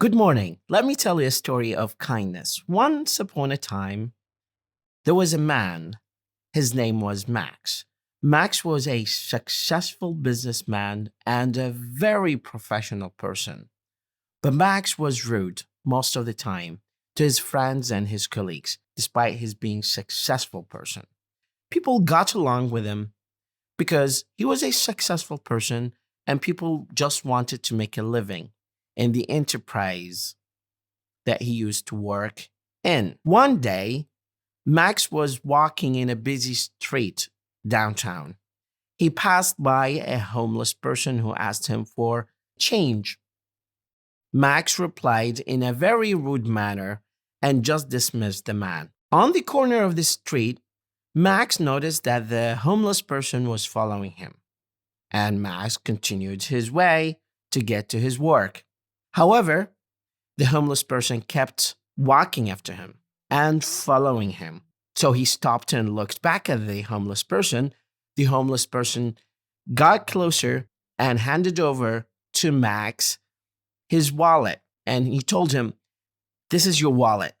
Good morning. Let me tell you a story of kindness. Once upon a time, there was a man. His name was Max. Max was a successful businessman and a very professional person. But Max was rude most of the time to his friends and his colleagues, despite his being successful person. People got along with him because he was a successful person and people just wanted to make a living in the enterprise that he used to work in. One day, Max was walking in a busy street downtown. He passed by a homeless person who asked him for change. Max replied in a very rude manner and just dismissed the man. On the corner of the street, Max noticed that the homeless person was following him, and Max continued his way to get to his work. However, the homeless person kept walking after him and following him. So he stopped and looked back at the homeless person. The homeless person got closer and handed over to Max his wallet. And he told him, "This is your wallet."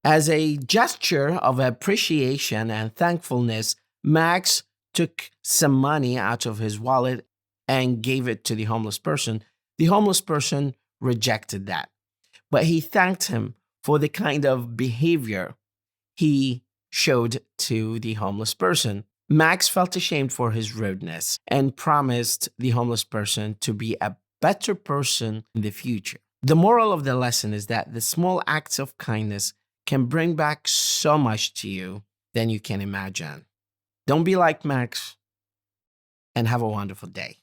As a gesture of appreciation and thankfulness, Max took some money out of his wallet and gave it to the homeless person. The homeless person rejected that, but he thanked him for the kind of behavior he showed to the homeless person. Max felt ashamed for his rudeness and promised the homeless person to be a better person in the future. The moral of the lesson is that the small acts of kindness can bring back so much to you than you can imagine. Don't be like Max, and have a wonderful day.